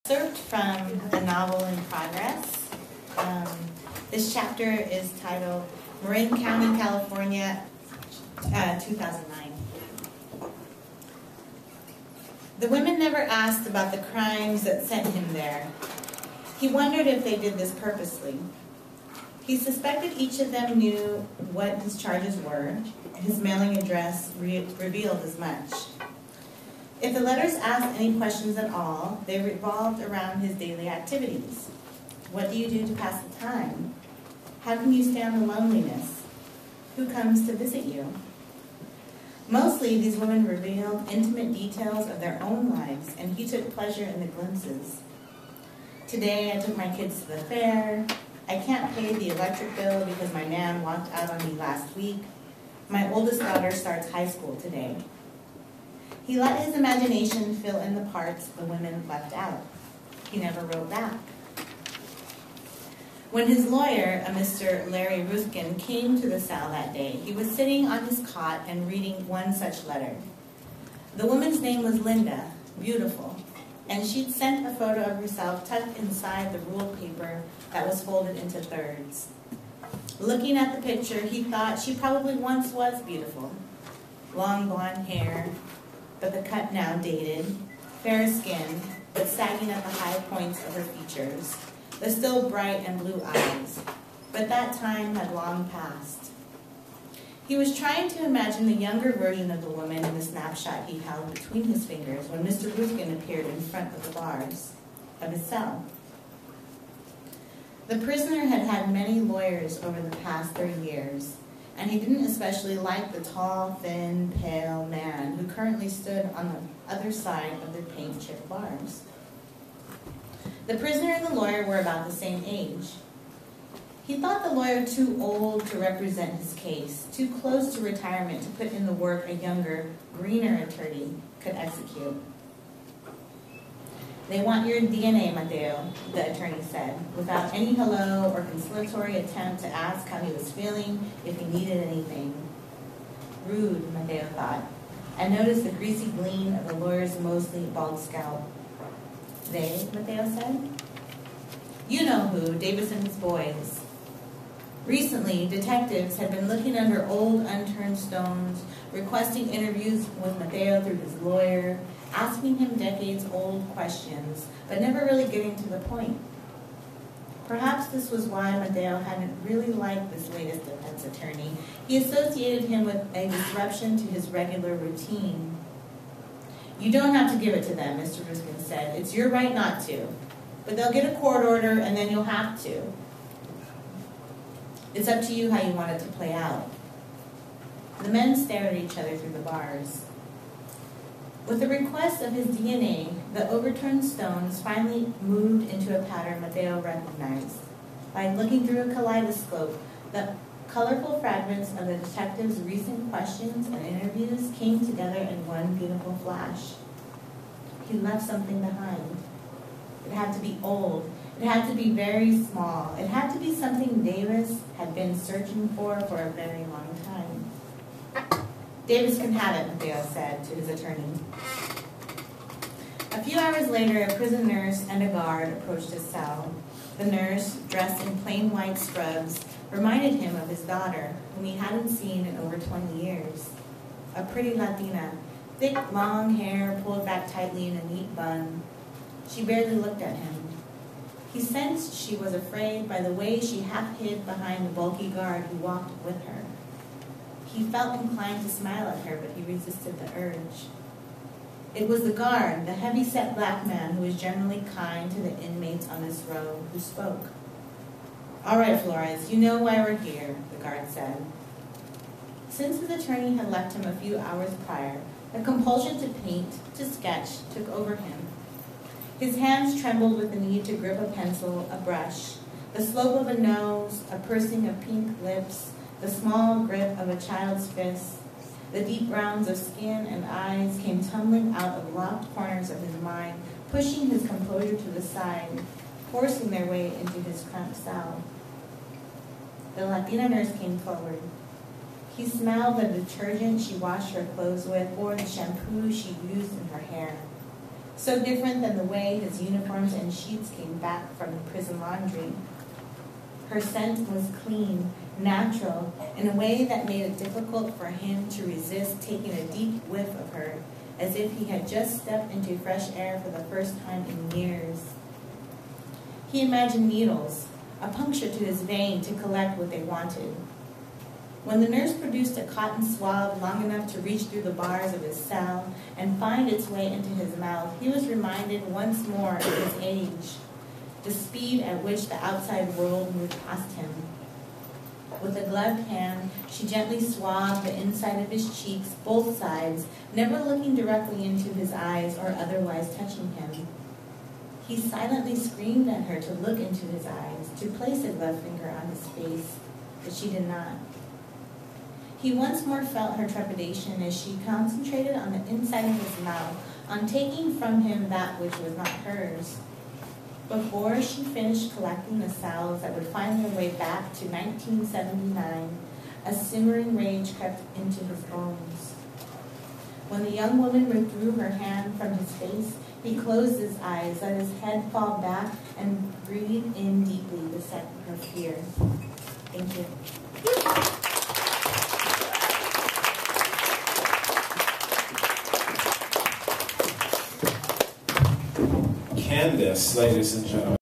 Excerpt from a novel in progress. This chapter is titled Marin County, California, 2009. The women never asked about the crimes that sent him there. He wondered if they did this purposely. He suspected each of them knew what his charges were. His mailing address revealed as much. If the letters asked any questions at all, they revolved around his daily activities. What do you do to pass the time? How can you stand the loneliness? Who comes to visit you? Mostly, these women revealed intimate details of their own lives, and he took pleasure in the glimpses. Today, I took my kids to the fair. I can't pay the electric bill because my man walked out on me last week. My oldest daughter starts high school today. He let his imagination fill in the parts the women left out. He never wrote back. When his lawyer, a Mr. Larry Ruthkin, came to the cell that day, he was sitting on his cot and reading one such letter. The woman's name was Linda, beautiful, and she'd sent a photo of herself tucked inside the ruled paper that was folded into thirds. Looking at the picture, he thought she probably once was beautiful. Long blonde hair, but the cut now dated, fair skin, but sagging at the high points of her features, the still bright and blue eyes, but that time had long passed. He was trying to imagine the younger version of the woman in the snapshot he held between his fingers when Mr. Ruthkin appeared in front of the bars of his cell. The prisoner had had many lawyers over the past 30 years, and he didn't especially like the tall, thin, pale man who currently stood on the other side of the paint chip bars. The prisoner and the lawyer were about the same age. He thought the lawyer too old to represent his case, too close to retirement to put in the work a younger, greener attorney could execute. "They want your DNA, Mateo," the attorney said, without any hello or conciliatory attempt to ask how he was feeling, if he needed anything. Rude, Mateo thought, and noticed the greasy gleam of the lawyer's mostly bald scalp. "They," Mateo said. "You know who, Davis and his boys." Recently, detectives had been looking under old unturned stones, requesting interviews with Mateo through his lawyer, asking him decades-old questions, but never really getting to the point. Perhaps this was why Mateo hadn't really liked this latest defense attorney. He associated him with a disruption to his regular routine. "You don't have to give it to them," Mr. Ruthkin said. "It's your right not to. But they'll get a court order, and then you'll have to. It's up to you how you want it to play out." The men stared at each other through the bars. With the request of his DNA, the overturned stones finally moved into a pattern Mateo recognized. By looking through a kaleidoscope, the colorful fragments of the detective's recent questions and interviews came together in one beautiful flash. He left something behind. It had to be old. It had to be very small. It had to be something Davis had been searching for a very long time. "Davis can have it," Mateo said to his attorney. A few hours later, a prison nurse and a guard approached his cell. The nurse, dressed in plain white scrubs, reminded him of his daughter, whom he hadn't seen in over 20 years. A pretty Latina, thick, long hair pulled back tightly in a neat bun. She barely looked at him. He sensed she was afraid by the way she half hid behind the bulky guard who walked with her. He felt inclined to smile at her, but he resisted the urge. It was the guard, the heavy-set black man who was generally kind to the inmates on this row, who spoke. "All right, Flores, you know why we're here," the guard said. Since his attorney had left him a few hours prior, the compulsion to paint, to sketch, took over him. His hands trembled with the need to grip a pencil, a brush, the slope of a nose, a pursing of pink lips, the small grip of a child's fist. The deep browns of skin and eyes came tumbling out of locked corners of his mind, pushing his composure to the side, forcing their way into his cramped cell. The Latina nurse came forward. He smelled the detergent she washed her clothes with or the shampoo she used in her hair. so different than the way his uniforms and sheets came back from the prison laundry. Her scent was clean, natural, in a way that made it difficult for him to resist taking a deep whiff of her, as if he had just stepped into fresh air for the first time in years. He imagined needles, a puncture to his vein to collect what they wanted. When the nurse produced a cotton swab long enough to reach through the bars of his cell and find its way into his mouth, he was reminded once more of his age, the speed at which the outside world moved past him. With a gloved hand, she gently swabbed the inside of his cheeks, both sides, never looking directly into his eyes or otherwise touching him. He silently screamed at her to look into his eyes, to place a gloved finger on his face, but she did not. He once more felt her trepidation as she concentrated on the inside of his mouth, on taking from him that which was not hers. Before she finished collecting the cells that would find their way back to 1979, a simmering rage crept into his bones. When the young woman withdrew her hand from his face, he closed his eyes, let his head fall back, and breathed in deeply the scent of her fear. Thank you. Candace, ladies and gentlemen.